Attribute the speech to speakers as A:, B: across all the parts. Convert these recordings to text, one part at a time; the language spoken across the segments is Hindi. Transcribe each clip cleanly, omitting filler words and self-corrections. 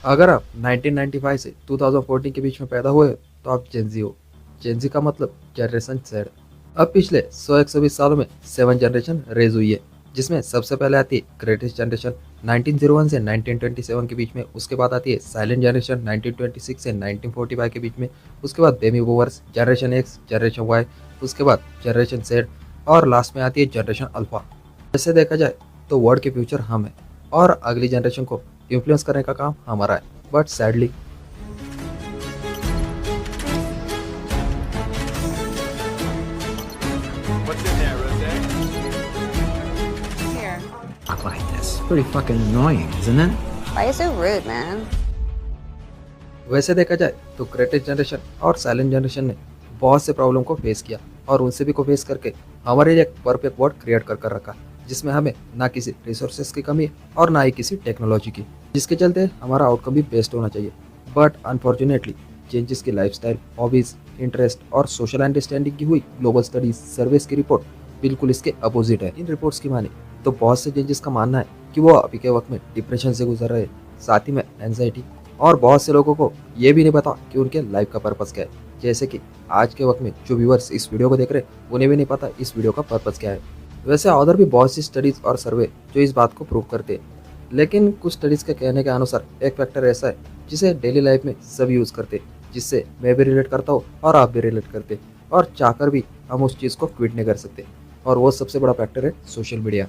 A: अगर आप 1995 से 2014 के बीच में पैदा हुए हो, तो आप जेनजी हो। जेनजी का मतलब जनरेशन जेड। अब पिछले 100-120 सालों में 7 जनरेशन रेज हुई है, जिसमें सबसे पहले आती है ग्रेटेस्ट जनरेशन 1901 से 1927 के बीच में। उसके बाद आती है साइलेंट जनरेशन 1926 से 1945 के बीच में। उसके बाद baby boomers, generation X, generation Y, उसके बाद जनरेशन जेड, और लास्ट में आती है जनरेशन अल्फा। ऐसे देखा जाए तो वर्ल्ड के फ्यूचर हम हैं, और अगली जनरेशन को इन्फ्लुएंस करने का काम हमारा है। But sadly
B: What's in there, Rosé?
C: Here.
D: Talk like this. Pretty fucking annoying, isn't it?
C: Why are you so rude, man?
A: वैसे देखा जाए तो ग्रेटेस्ट जनरेशन और साइलेंट जनरेशन ने बहुत से प्रॉब्लम को फेस किया, और उन सभी को फेस करके हमारे लिए एक परफेक्ट वर्ल्ड क्रिएट कर रखा, जिसमें हमें ना किसी रिसोर्सेज की कमी है और ना ही किसी टेक्नोलॉजी की, जिसके चलते हमारा आउटकम भी बेस्ट होना चाहिए। बट अनफॉर्चुनेटली चेंजेस की लाइफस्टाइल, हॉबीज, इंटरेस्ट और सोशल अंडरस्टैंडिंग की हुई ग्लोबल स्टडीज सर्वेस की रिपोर्ट बिल्कुल इसके अपोजिट है। इन रिपोर्ट्स की माने तो बहुत से चेंजेस का मानना है कि वो अभी के वक्त में डिप्रेशन से गुजर रहे हैं, साथ ही में एंजाइटी, और बहुत से लोगों को ये भी नहीं पता कि उनके लाइफ का पर्पस क्या है। जैसे कि आज के वक्त में जो व्यूअर्स इस वीडियो को देख रहे हैं, उन्हें भी नहीं पता इस वीडियो का पर्पस क्या है। वैसे और भी बहुत सी स्टडीज और सर्वे जो इस बात को प्रूव करते हैं, लेकिन कुछ स्टडीज के कहने के अनुसार एक फैक्टर ऐसा है जिसे डेली लाइफ में सब यूज करते हैं, जिससे मैं भी रिलेट करता हूँ और आप भी रिलेट करते, और चाहकर भी हम उस चीज़ को क्विट नहीं कर सकते, और वो सबसे बड़ा फैक्टर है सोशल मीडिया।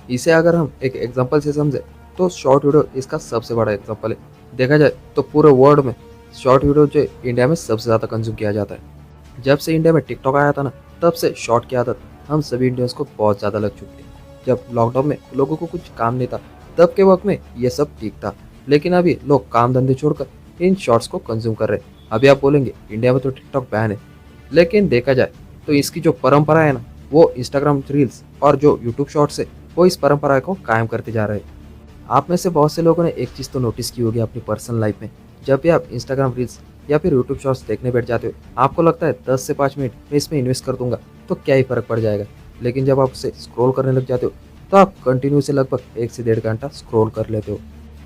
A: इसे अगर हम एक एग्जांपल से समझे तो शॉर्ट वीडियो इसका सबसे बड़ा एग्जांपल है। देखा जाए तो पूरे वर्ल्ड में शॉर्ट वीडियो जो इंडिया में सबसे ज़्यादा कंज्यूम किया जाता है। जब से इंडिया में टिकटॉक आया था ना, तब से शॉर्ट की आदत हम सभी इंडियंस को बहुत ज़्यादा लग चुकी है। जब लॉकडाउन में लोगों को कुछ काम नहीं था, तब के वक्त में ये सब ठीक था, लेकिन अभी लोग काम धंधे छोड़कर इन शॉर्ट्स को कंज्यूम कर रहे हैं। अभी आप बोलेंगे इंडिया में तो टिकटॉक बैन है, लेकिन देखा जाए तो इसकी जो परंपरा है ना, वो इंस्टाग्राम रील्स और जो यूट्यूब शॉर्ट्स है, वो इस परंपरा को कायम करते जा रहे हैं। आप में से बहुत से लोगों ने एक चीज़ तो नोटिस की होगी अपनी पर्सनल लाइफ में, जब भी आप इंस्टाग्राम रील्स या फिर यूट्यूब शॉर्ट्स देखने बैठ जाते हो, आपको लगता है 10 से 5 मिनट मैं इसमें इन्वेस्ट कर दूंगा तो क्या ही फर्क पड़ जाएगा। लेकिन जब आप उसे स्क्रॉल करने लग जाते हो, तो आप कंटिन्यू से लगभग 1 से 1.5 घंटा स्क्रॉल कर लेते हो।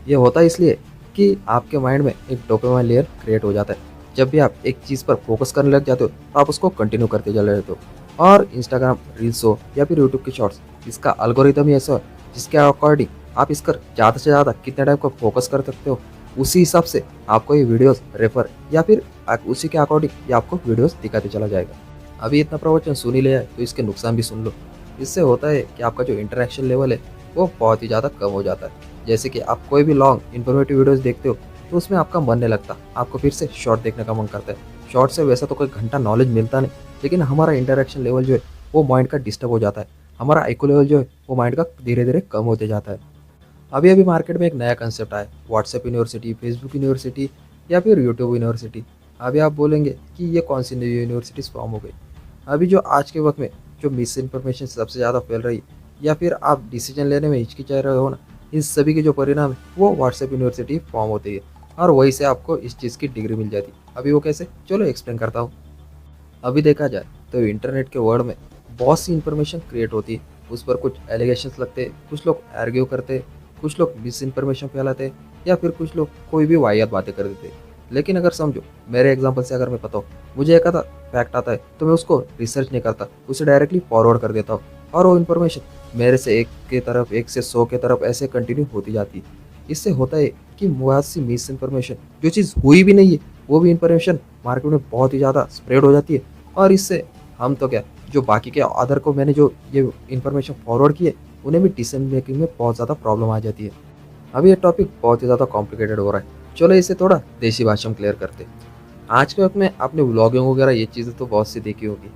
A: ये होता इसलिए कि आपके माइंड में एक डोपामाइन लेयर क्रिएट हो जाता है। जब भी आप एक चीज़ पर फोकस करने लग जाते हो, तो आप उसको कंटिन्यू करते चले रहते हो। और इंस्टाग्राम रील्स हो या फिर यूट्यूब के शॉर्ट्स, इसका एल्गोरिथम ही ऐसा है जिसके अकॉर्डिंग आप इस पर ज़्यादा से ज़्यादा कितने टाइम को फोकस कर सकते हो, उसी हिसाब से आपको ये वीडियोस रेफर या फिर उसी के अकॉर्डिंग ये आपको वीडियोस दिखाते चला जाएगा। अभी इतना प्रवचन सुन ही लिया है तो इसके नुकसान भी सुन लो। इससे होता है कि आपका जो इंटरेक्शन लेवल है वो बहुत ही ज़्यादा कम हो जाता है। जैसे कि आप कोई भी लॉन्ग इन्फॉर्मेटिव वीडियोस देखते हो तो उसमें आपका मन नहीं लगता, आपको फिर से शॉर्ट देखने का मन करता है। शॉर्ट से वैसा तो कोई घंटा नॉलेज मिलता नहीं, लेकिन हमारा इंटरेक्शन लेवल जो है वो माइंड का डिस्टर्ब हो जाता है। हमारा आईक्यू लेवल जो है वो माइंड का धीरे धीरे कम होते जाता है। अभी अभी मार्केट में एक नया कंसेप्ट आया, व्हाट्सएप यूनिवर्सिटी, फेसबुक यूनिवर्सिटी या फिर यूट्यूब यूनिवर्सिटी। अभी आप बोलेंगे कि ये कौन सी नई यूनिवर्सिटीज़ फॉर्म हो गई। अभी जो आज के वक्त में जो मिस इन्फॉर्मेशन सबसे ज़्यादा फैल रही है, या फिर आप डिसीजन लेने में हिचकिचा रहे हो ना, इन सभी के जो परिणाम है वो व्हाट्सएप यूनिवर्सिटी फॉर्म होती है, और वहीं से आपको इस चीज़ की डिग्री मिल जाती है। अभी वो कैसे, चलो एक्सप्लेन करता हूँ। अभी देखा जाए तो इंटरनेट के वर्ल्ड में बहुत सी इन्फॉर्मेशन क्रिएट होती है, उस पर कुछ एलिगेशंस लगते हैं, कुछ लोग आर्ग्यू करते हैं, कुछ लोग मिस इन्फॉर्मेशन फैलाते हैं, या फिर कुछ लोग कोई भी वाहियात बातें कर देते हैं। लेकिन अगर समझो मेरे एग्जांपल से अगर मैं बताऊँ, मुझे एक आधा फैक्ट आता है तो मैं उसको रिसर्च नहीं करता, उसे डायरेक्टली फॉरवर्ड कर देता हूँ, और वो इन्फॉर्मेशन मेरे से एक के तरफ, एक से 100 के तरफ ऐसे कंटिन्यू होती जाती है। इससे होता है कि बहुत सी मिस इन्फॉर्मेशन, जो चीज़ हुई भी नहीं है, वो भी इन्फॉर्मेशन मार्केट में बहुत ही ज़्यादा स्प्रेड हो जाती है, और इससे हम तो क्या, जो बाकी के अदर को मैंने जो ये इन्फॉर्मेशन फॉरवर्ड की है, उन्हें भी डिसीजन मेकिंग में बहुत ज़्यादा प्रॉब्लम आ जाती है। अभी ये टॉपिक बहुत ही ज़्यादा कॉम्प्लिकेटेड हो रहा है, चलो इसे थोड़ा देसी भाषा में क्लियर करते हैं। आज के वक्त में आपने व्लॉगिंग वगैरह ये चीज़ें तो बहुत सी देखी होगी।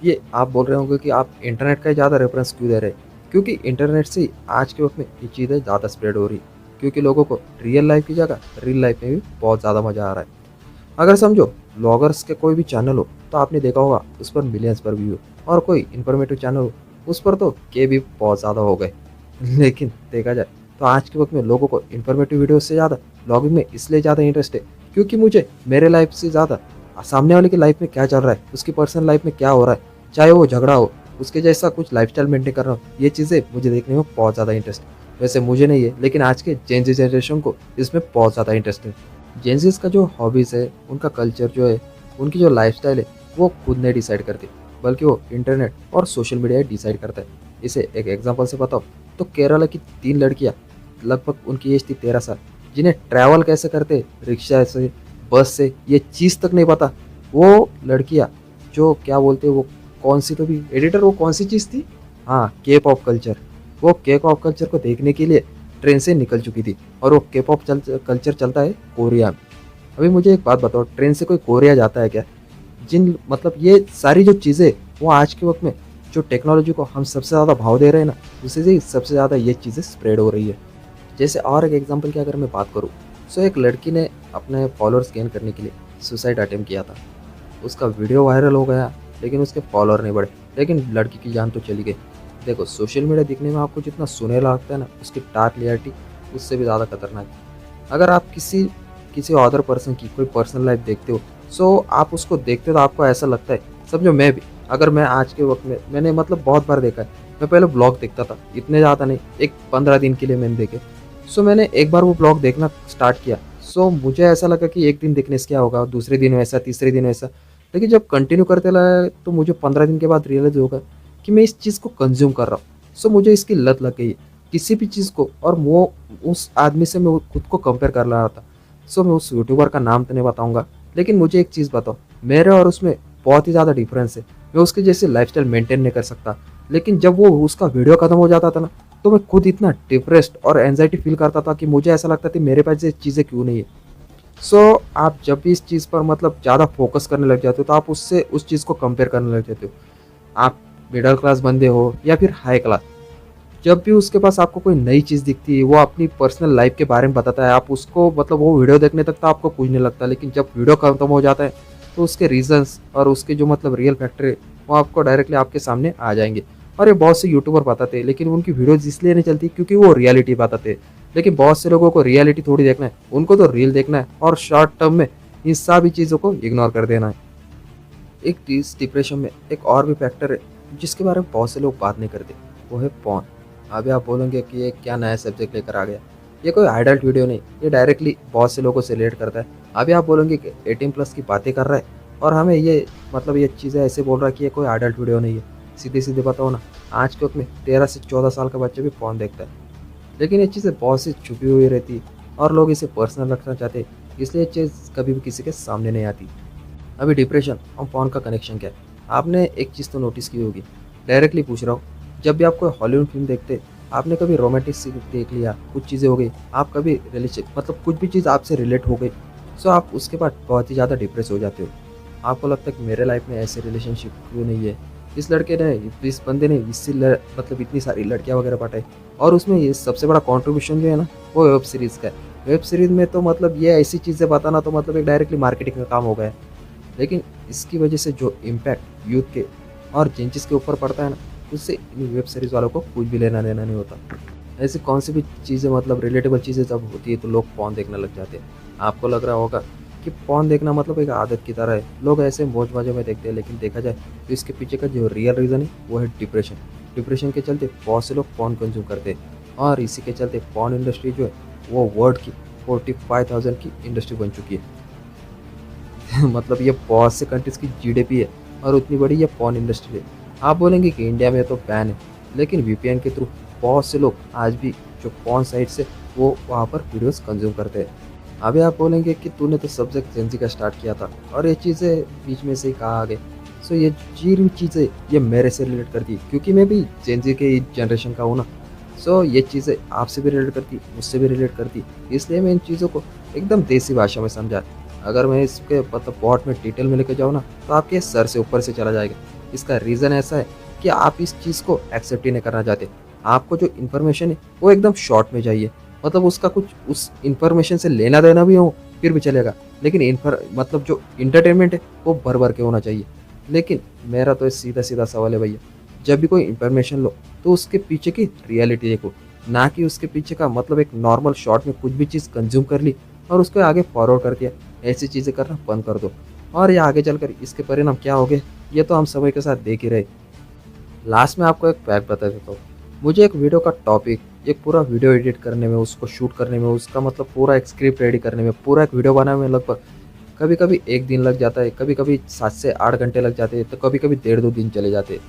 A: ये आप बोल रहे होंगे कि आप इंटरनेट का ज़्यादा रेफरेंस क्यों दे रहे हैं, क्योंकि इंटरनेट से ही आज के वक्त में ये चीज़ें ज़्यादा स्प्रेड हो रही है, क्योंकि लोगों को रियल लाइफ की जगह रील लाइफ में भी बहुत ज़्यादा मज़ा आ रहा है। अगर समझो ब्लॉगर्स के कोई भी चैनल हो तो आपने देखा होगा उस पर मिलियंस पर व्यू, और कोई इन्फॉर्मेटिव चैनल हो उस पर तो के भी बहुत ज़्यादा हो गए। लेकिन देखा जाए तो आज के वक्त में लोगों को इन्फॉर्मेटिव वीडियो से ज़्यादा ब्लॉगिंग में इसलिए ज़्यादा इंटरेस्ट है, क्योंकि मुझे मेरे लाइफ से ज़्यादा सामने वाले की लाइफ में क्या चल रहा है, उसकी पर्सनल लाइफ में क्या हो रहा है, चाहे वो झगड़ा हो, उसके जैसा कुछ लाइफस्टाइल मेंटेन कर रहा हो, ये चीज़ें मुझे देखने में बहुत ज़्यादा इंटरेस्ट है। वैसे मुझे नहीं है, लेकिन आज के जेन ज़ी जनरेशन को इसमें बहुत ज़्यादा इंटरेस्ट है। जेन ज़ीज़ का जो हॉबीज़ है, उनका कल्चर जो है, उनकी जो लाइफ़स्टाइल है, वो खुद नहीं डिसाइड करते, बल्कि वो इंटरनेट और सोशल मीडिया डिसाइड करता है। इसे एक एग्जांपल से बताओ तो केरला की 3 लड़कियां, लगभग उनकी एज थी 13 साल, जिन्हें ट्रैवल कैसे करते, रिक्शा से, बस से, ये चीज़ तक नहीं पता। वो लड़कियां जो क्या बोलते हैं, वो कौन सी, तो भी एडिटर, वो कौन सी चीज़ थी, हाँ, के पॉप कल्चर। वो के पॉप कल्चर को देखने के लिए ट्रेन से निकल चुकी थी, और वो के पॉप कल्चर चलता है कोरिया में। अभी मुझे एक बात बताओ, ट्रेन से कोई कोरिया जाता है क्या? जिन मतलब ये सारी जो चीज़ें, वो आज के वक्त में जो टेक्नोलॉजी को हम सबसे ज़्यादा भाव दे रहे हैं ना, उसी से ही सबसे ज़्यादा ये चीज़ें स्प्रेड हो रही है। जैसे और एक एग्जांपल की अगर मैं बात करूँ, सो एक लड़की ने अपने फॉलोअर्स गेन करने के लिए सुसाइड अटेम्प्ट किया था। उसका वीडियो वायरल हो गया, लेकिन उसके फॉलोअर नहीं बढ़े, लेकिन लड़की की जान तो चली गई। देखो, सोशल मीडिया दिखने में आपको जितना सुनहरा लगता है ना, उसकी डार्क रियलिटी उससे भी ज़्यादा खतरनाक है। अगर आप किसी किसी अदर पर्सन की कोई पर्सनल लाइफ देखते हो, सो आप उसको देखते हो तो आपको ऐसा लगता है, समझो मैं भी, अगर मैं आज के वक्त में, मैंने मतलब बहुत बार देखा है, मैं पहले ब्लॉग देखता था, इतने ज़्यादा नहीं, एक 15 दिन के लिए मैंने देखे। सो मैंने एक बार वो ब्लॉग देखना स्टार्ट किया, सो मुझे ऐसा लगा कि एक दिन देखने से क्या होगा, दूसरे दिन वैसा, तीसरे दिन वैसा। लेकिन जब कंटिन्यू करते लगा तो मुझे 15 दिन के बाद रियलाइज होगा कि मैं इस चीज़ को कंज्यूम कर रहा हूँ। सो मुझे इसकी लत लग गई है किसी भी चीज़ को, और वो उस आदमी से मैं खुद को कंपेयर कर रहा था। सो मैं उस यूट्यूबर का नाम तो नहीं बताऊंगा, लेकिन मुझे एक चीज़ बताओ, मेरे और उसमें बहुत ही ज़्यादा डिफरेंस है। मैं उसके जैसे लाइफस्टाइल मेंटेन नहीं कर सकता, लेकिन जब वो उसका वीडियो खत्म हो जाता था ना, तो मैं खुद इतना डिप्रेस्ड और एंजाइटी फील करता था कि मुझे ऐसा लगता था मेरे पास ये चीज़ें क्यों नहीं है। सो आप जब भी इस चीज़ पर मतलब ज़्यादा फोकस करने लग जाते हो, तो आप उससे उस चीज़ को कंपेयर करने लग जाते हो। आप मिडिल क्लास बंदे हो या फिर हाई क्लास, जब भी उसके पास आपको कोई नई चीज़ दिखती है, वो अपनी पर्सनल लाइफ के बारे में बताता है, आप उसको मतलब वो वीडियो देखने तक तो आपको कुछ नहीं लगता, लेकिन जब वीडियो खत्म हो जाता है तो उसके रीजंस और उसके जो मतलब रियल फैक्टर है, वो आपको डायरेक्टली आपके सामने आ जाएंगे। और ये बहुत से यूट्यूबर बताते हैं, लेकिन उनकी वीडियोज इसलिए नहीं चलती क्योंकि वो रियलिटी बताते हैं। लेकिन बहुत से लोगों को रियलिटी थोड़ी देखना है, उनको तो रील देखना है, और शॉर्ट टर्म में इन सभी चीज़ों को इग्नोर कर देना है। एक इस डिप्रेशन में एक और भी फैक्टर है जिसके बारे में बहुत से लोग बात नहीं करते, वो है पॉर्न। अभी आप बोलेंगे कि ये क्या नया सब्जेक्ट लेकर आ गया, ये कोई एडल्ट वीडियो नहीं, ये डायरेक्टली बहुत से लोगों से रिलेट करता है। अभी आप बोलेंगे कि 18+ की बातें कर रहा है, और हमें ये मतलब ये चीज़ें ऐसे बोल रहा है कि ये कोई एडल्ट वीडियो नहीं है। सीधे सीधे बताओ ना, आज के वक्त में 13 से 14 साल का बच्चा भी पॉर्न देखता है, लेकिन ये चीज़ें बहुत सी छुपी हुई रहती है, और लोग इसे पर्सनल रखना चाहते हैं, इसलिए ये चीज़ कभी भी किसी के सामने नहीं आती। अभी डिप्रेशन और पॉर्न का कनेक्शन क्या है? आपने एक चीज़ तो नोटिस की होगी, डायरेक्टली पूछ रहा हूँ, जब भी आप कोई हॉलीवुड फिल्म देखते, आपने कभी रोमांटिक सीन देख लिया, कुछ चीज़ें हो गई, आप कभी रिलेशन मतलब कुछ भी चीज़ आपसे रिलेट हो गई, सो आप उसके बाद बहुत ही ज़्यादा डिप्रेस हो जाते हो। आपको लगता है कि मेरे लाइफ में ऐसे रिलेशनशिप क्यों नहीं है, इस लड़के ने, इस बंदे ने इससे मतलब इतनी सारी लड़कियाँ वगैरह पटाई। और उसमें ये सबसे बड़ा कॉन्ट्रीब्यूशन जो है ना, वो वेब सीरीज़ का है। वेब सीरीज़ में तो मतलब ये ऐसी चीज़ें बताना तो मतलब एक डायरेक्टली मार्केटिंग का काम हो गया है, लेकिन इसकी वजह से जो इम्पैक्ट यूथ के और जेंचिस के ऊपर पड़ता है ना, उससे इन वेब सीरीज़ वालों को कुछ भी लेना देना नहीं होता। ऐसी कौन सी भी चीज़ें मतलब रिलेटेबल चीज़ें जब होती है तो लोग पॉर्न देखने लग जाते हैं। आपको लग रहा होगा कि पॉर्न देखना मतलब एक आदत की तरह है, लोग ऐसे मौज मजे में देखते हैं, लेकिन देखा जाए तो इसके पीछे का जो रियल रीज़न है वो है डिप्रेशन। डिप्रेशन के चलते बहुत से लोग पॉर्न कंज्यूम करते हैं, और इसी के चलते पॉर्न इंडस्ट्री जो है वो वर्ल्ड की 45,000 की इंडस्ट्री बन चुकी है। मतलब ये बहुत से कंट्रीज की जीडीपी है, और उतनी बड़ी ये पॉर्न इंडस्ट्री है। आप बोलेंगे कि इंडिया में तो बैन है, लेकिन वीपीएन के थ्रू बहुत से लोग आज भी जो पॉर्न साइट से वो वहाँ पर वीडियोस कंज्यूम करते हैं। अभी आप बोलेंगे कि तूने तो सब्जेक्ट जेंजी का स्टार्ट किया था, और ये चीज़ें बीच में से ही कहा आ गई। सो ये जी चीज़ें ये मेरे से रिलेट करती है, क्योंकि मैं भी जेंजी के जनरेशन का हूँ ना। सो ये चीज़ें आपसे भी रिलेट करती, मुझसे भी रिलेट करती, इसलिए मैं इन चीज़ों को एकदम देसी भाषा में समझा। अगर मैं इसके मतलब बहुत में डिटेल में लेके जाऊँ ना, तो आपके सर से ऊपर से चला जाएगा। इसका रीज़न ऐसा है कि आप इस चीज़ को एक्सेप्ट ही नहीं करना चाहते। आपको जो इन्फॉर्मेशन है वो एकदम शॉर्ट में चाहिए, मतलब उसका कुछ उस इन्फॉर्मेशन से लेना देना भी हो फिर भी चलेगा, लेकिन मतलब जो इंटरटेनमेंट है वो भर भर के होना चाहिए। लेकिन मेरा तो सीधा सीधा सवाल है भैया, जब भी कोई इन्फॉर्मेशन लो तो उसके पीछे की रियलिटी देखो, ना कि उसके पीछे का मतलब एक नॉर्मल शॉर्ट में कुछ भी चीज़ कंज्यूम कर ली और उसको आगे फॉरवर्ड कर दिया। ऐसी चीज़ें करना बंद कर दो, और ये आगे चलकर इसके परिणाम क्या हो गए ये तो हम समय के साथ देख ही रहे। लास्ट में आपको एक फैक्ट बता देता हूँ, मुझे एक वीडियो का टॉपिक एक पूरा वीडियो एडिट करने में, उसको शूट करने में, उसका मतलब पूरा एक स्क्रिप्ट रेडी करने में, पूरा एक वीडियो बनाने में लगभग कभी कभी 1 दिन लग जाता है, कभी कभी 7 से 8 घंटे लग जाते हैं, तो कभी कभी 1.5-2 दिन चले जाते हैं।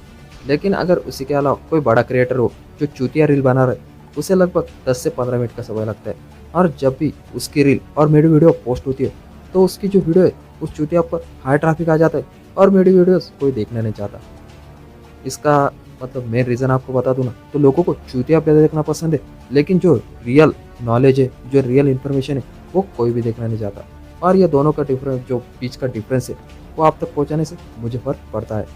A: लेकिन अगर उसी के अलावा कोई बड़ा क्रिएटर हो जो चूतिया रील बना रहा है, उसे लगभग 10 से 15 मिनट का समय लगता है। और जब भी उसकी रील और मेरी वीडियो पोस्ट होती है तो उसकी जो वीडियो है उस चूतिया पर हाई ट्रैफिक आ जाता है और मेरी वीडियोस कोई देखना नहीं चाहता। इसका मतलब मेन रीज़न आपको बता दूँ ना, तो लोगों को चूतिया वीडियो देखना पसंद है, लेकिन जो रियल नॉलेज है, जो रियल इन्फॉर्मेशन है, वो कोई भी देखना नहीं चाहता। और ये दोनों का डिफरेंस, जो बीच का डिफरेंस है, वो आप तक पहुँचाने से मुझे फ़र्क पड़ता है।